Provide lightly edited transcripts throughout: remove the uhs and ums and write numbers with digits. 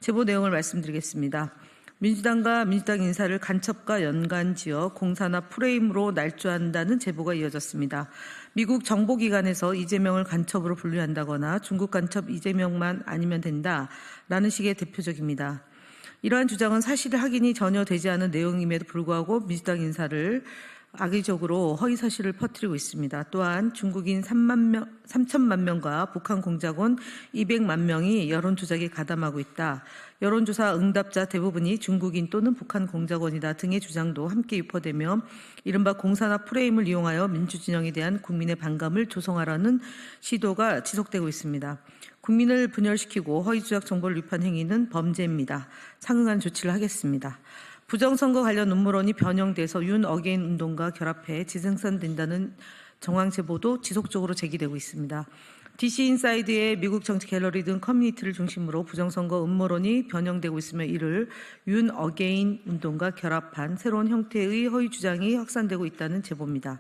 제보 내용을 말씀드리겠습니다. 민주당과 민주당 인사를 간첩과 연관지어 공사나 프레임으로 날조한다는 제보가 이어졌습니다. 미국 정보기관에서 이재명을 간첩으로 분류한다거나 중국 간첩 이재명만 아니면 된다라는 식의 대표적입니다. 이러한 주장은 사실 확인이 전혀 되지 않은 내용임에도 불구하고 민주당 인사를 악의적으로 허위사실을 퍼뜨리고 있습니다. 또한 중국인 3천만 명과 북한 공작원 200만 명이 여론조작에 가담하고 있다. 여론조사 응답자 대부분이 중국인 또는 북한 공작원이다 등의 주장도 함께 유포되며 이른바 공사나 프레임을 이용하여 민주진영에 대한 국민의 반감을 조성하라는 시도가 지속되고 있습니다. 국민을 분열시키고 허위조작 정보를 유포한 행위는 범죄입니다. 상응한 조치를 하겠습니다. 부정선거 관련 음모론이 변형돼서 윤 어게인 운동과 결합해 재생산된다는 정황 제보도 지속적으로 제기되고 있습니다. DC 인사이드의 미국 정치 갤러리 등 커뮤니티를 중심으로 부정선거 음모론이 변형되고 있으며 이를 윤 어게인 운동과 결합한 새로운 형태의 허위 주장이 확산되고 있다는 제보입니다.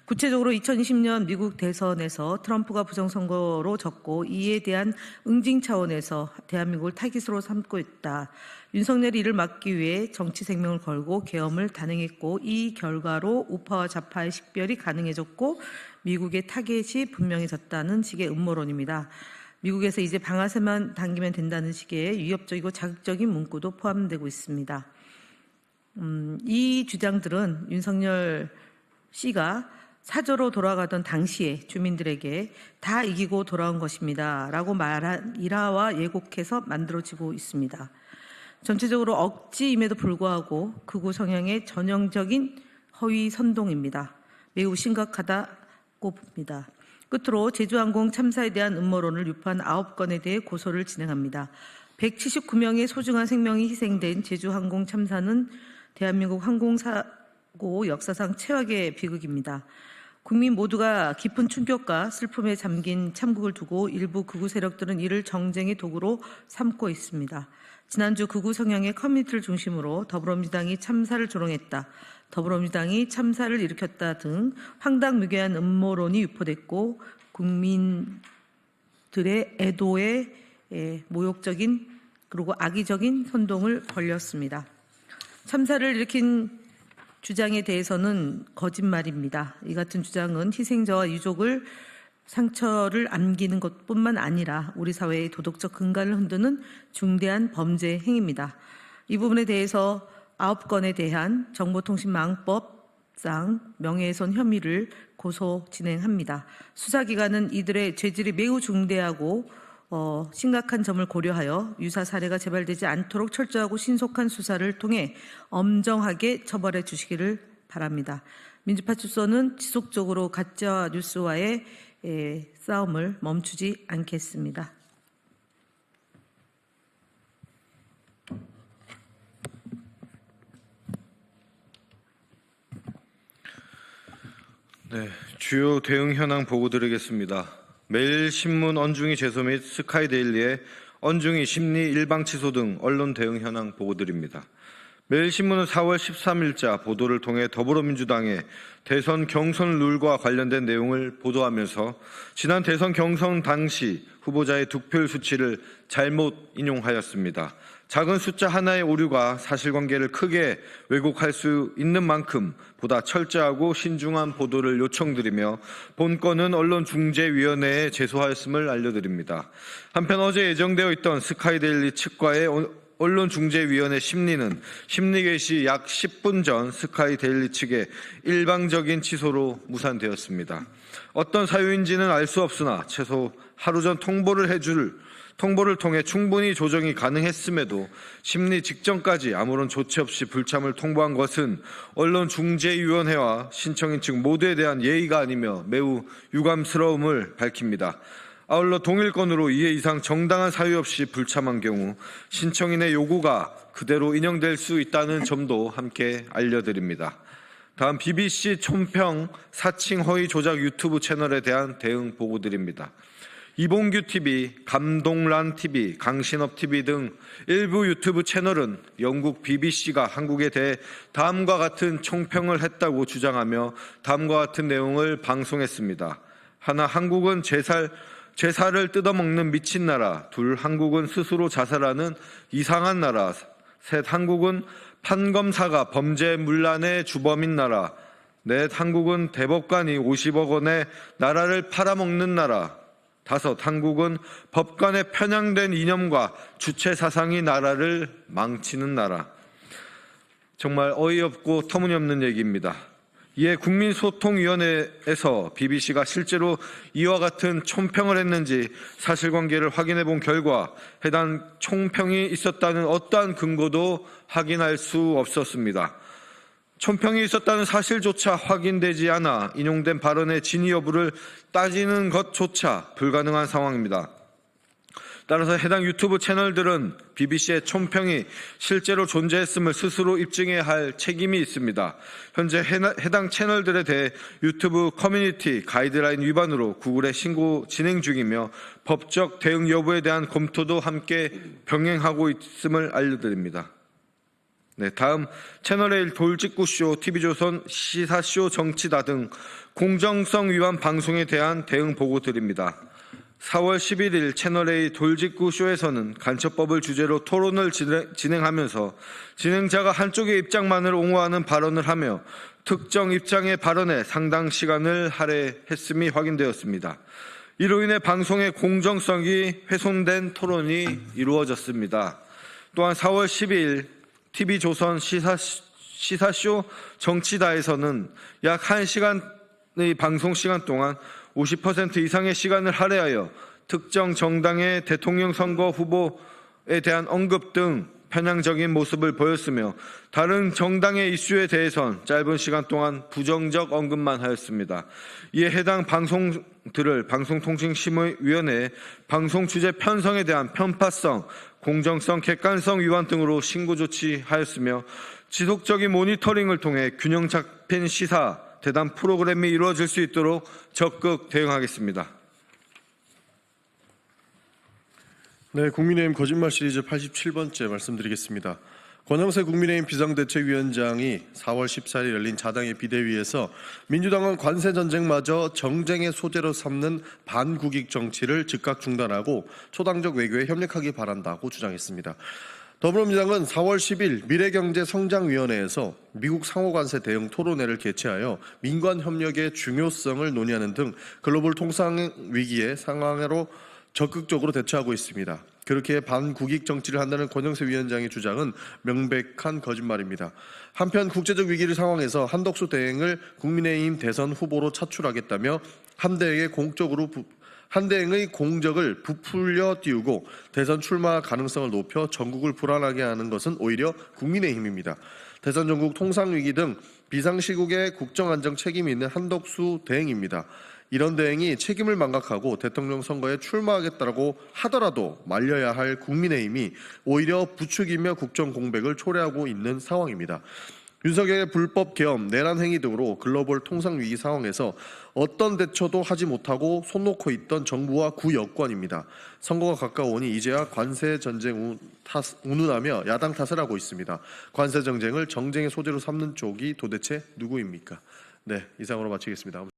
구체적으로 2020년 미국 대선에서 트럼프가 부정선거로 졌고 이에 대한 응징 차원에서 대한민국을 타깃으로 삼고 있다. 윤석열이 이를 막기 위해 정치 생명을 걸고 계엄을 단행했고 이 결과로 우파와 좌파의 식별이 가능해졌고 미국의 타겟이 분명해졌다는 식의 음모론입니다. 미국에서 이제 방아쇠만 당기면 된다는 식의 위협적이고 자극적인 문구도 포함되고 있습니다. 이 주장들은 윤석열 씨가 사저로 돌아가던 당시에 주민들에게 다 이기고 돌아온 것입니다. 라고 말한 일화와 예곡해서 만들어지고 있습니다. 전체적으로 억지임에도 불구하고 극우 성향의 전형적인 허위 선동입니다. 매우 심각하다고 봅니다. 끝으로 제주항공 참사에 대한 음모론을 유포한 9건에 대해 고소를 진행합니다. 179명의 소중한 생명이 희생된 제주항공 참사는 대한민국 항공사고 역사상 최악의 비극입니다. 국민 모두가 깊은 충격과 슬픔에 잠긴 참국을 두고 일부 극우 세력들은 이를 정쟁의 도구로 삼고 있습니다. 지난주 극우 성향의 커뮤니티를 중심으로 더불어민주당이 참사를 조롱했다, 더불어민주당이 참사를 일으켰다 등 황당무계한 음모론이 유포됐고 국민들의 애도에 모욕적인 그리고 악의적인 선동을 벌였습니다. 참사를 일으킨 주장에 대해서는 거짓말입니다. 이 같은 주장은 희생자와 유족을 상처를 안기는 것뿐만 아니라 우리 사회의 도덕적 근간을 흔드는 중대한 범죄 행위입니다. 이 부분에 대해서 9건에 대한 정보통신망법상 명예훼손 혐의를 고소 진행합니다. 수사기관은 이들의 죄질이 매우 중대하고 심각한 점을 고려하여 유사 사례가 재발되지 않도록 철저하고 신속한 수사를 통해 엄정하게 처벌해 주시기를 바랍니다. 민주파출소는 지속적으로 가짜 뉴스와의 싸움을 멈추지 않겠습니다. 네, 주요 대응 현황 보고 드리겠습니다. 매일신문 언중이 제소 및 스카이데일리의 언중이 심리 일방 취소 등 언론 대응 현황 보고 드립니다. 매일신문은 4월 13일자 보도를 통해 더불어민주당의 대선 경선 룰과 관련된 내용을 보도하면서 지난 대선 경선 당시 후보자의 득표율 수치를 잘못 인용하였습니다. 작은 숫자 하나의 오류가 사실관계를 크게 왜곡할 수 있는 만큼 보다 철저하고 신중한 보도를 요청드리며 본건은 언론중재위원회에 제소하였음을 알려드립니다. 한편 어제 예정되어 있던 스카이데일리 측과의 언론중재위원회 심리는 심리 개시 약 10분 전 스카이데일리 측의 일방적인 취소로 무산되었습니다. 어떤 사유인지는 알 수 없으나 최소 하루 전 통보를 통해 충분히 조정이 가능했음에도 심리 직전까지 아무런 조치 없이 불참을 통보한 것은 언론중재위원회와 신청인 측 모두에 대한 예의가 아니며 매우 유감스러움을 밝힙니다. 아울러 동일건으로 2회 이상 정당한 사유 없이 불참한 경우 신청인의 요구가 그대로 인용될 수 있다는 점도 함께 알려드립니다. 다음 BBC 촌평 사칭 허위 조작 유튜브 채널에 대한 대응 보고드립니다. 이봉규TV, 감동란TV, 강신업TV 등 일부 유튜브 채널은 영국 BBC가 한국에 대해 다음과 같은 총평을 했다고 주장하며 다음과 같은 내용을 방송했습니다. 하나, 한국은 제사를 뜯어먹는 미친 나라. 둘, 한국은 스스로 자살하는 이상한 나라. 셋, 한국은 판검사가 범죄 문란의 주범인 나라. 넷, 한국은 대법관이 50억 원에 나라를 팔아먹는 나라. 다섯, 한국은 법관의 편향된 이념과 주체 사상이 나라를 망치는 나라. 정말 어이없고 터무니없는 얘기입니다. 이에 국민소통위원회에서 BBC가 실제로 이와 같은 총평을 했는지 사실관계를 확인해 본 결과 해당 총평이 있었다는 어떠한 근거도 확인할 수 없었습니다. 총평이 있었다는 사실조차 확인되지 않아 인용된 발언의 진위 여부를 따지는 것조차 불가능한 상황입니다. 따라서 해당 유튜브 채널들은 BBC의 총평이 실제로 존재했음을 스스로 입증해야 할 책임이 있습니다. 현재 해당 채널들에 대해 유튜브 커뮤니티 가이드라인 위반으로 구글에 신고 진행 중이며 법적 대응 여부에 대한 검토도 함께 병행하고 있음을 알려드립니다. 네, 다음 채널A 돌직구쇼, TV조선 시사쇼 정치다 등 공정성 위반 방송에 대한 대응 보고 드립니다. 4월 11일 채널A 돌직구쇼에서는 간첩법을 주제로 토론을 진행하면서 진행자가 한쪽의 입장만을 옹호하는 발언을 하며 특정 입장의 발언에 상당 시간을 할애했음이 확인되었습니다. 이로 인해 방송의 공정성이 훼손된 토론이 이루어졌습니다. 또한 4월 12일 TV조선 시사쇼 정치다에서는 약 1시간의 방송 시간 동안 50% 이상의 시간을 할애하여 특정 정당의 대통령 선거 후보에 대한 언급 등 편향적인 모습을 보였으며 다른 정당의 이슈에 대해선 짧은 시간 동안 부정적 언급만 하였습니다. 이에 해당 방송들을 방송통신심의위원회에 방송 주제 편성에 대한 편파성, 공정성, 객관성 위반 등으로 신고 조치하였으며 지속적인 모니터링을 통해 균형 잡힌 시사, 대담 프로그램이 이루어질 수 있도록 적극 대응하겠습니다. 네, 국민의힘 거짓말 시리즈 87번째 말씀드리겠습니다. 권영세 국민의힘 비상대책위원장이 4월 14일 열린 자당의 비대위에서 민주당은 관세전쟁마저 정쟁의 소재로 삼는 반국익 정치를 즉각 중단하고 초당적 외교에 협력하기 바란다고 주장했습니다. 더불어민주당은 4월 10일 미래경제성장위원회에서 미국 상호관세 대응 토론회를 개최하여 민관 협력의 중요성을 논의하는 등 글로벌 통상 위기의 상황으로 적극적으로 대처하고 있습니다. 그렇게 반국익 정치를 한다는 권영세 위원장의 주장은 명백한 거짓말입니다. 한편 국제적 위기를 상황에서 한덕수 대행을 국민의힘 대선 후보로 차출하겠다며 한대행의 공적을 부풀려 띄우고 대선 출마 가능성을 높여 전국을 불안하게 하는 것은 오히려 국민의힘입니다. 대선 전국 통상위기 등 비상시국의 국정안정 책임이 있는 한덕수 대행입니다. 이런 대행이 책임을 망각하고 대통령 선거에 출마하겠다고 하더라도 말려야 할 국민의힘이 오히려 부추기며 국정 공백을 초래하고 있는 상황입니다. 윤석열의 불법 계엄, 내란 행위 등으로 글로벌 통상 위기 상황에서 어떤 대처도 하지 못하고 손 놓고 있던 정부와 구여권입니다. 선거가 가까우니 이제야 관세 전쟁 운운하며 야당 탓을 하고 있습니다. 관세 정쟁을 정쟁의 소재로 삼는 쪽이 도대체 누구입니까? 네, 이상으로 마치겠습니다.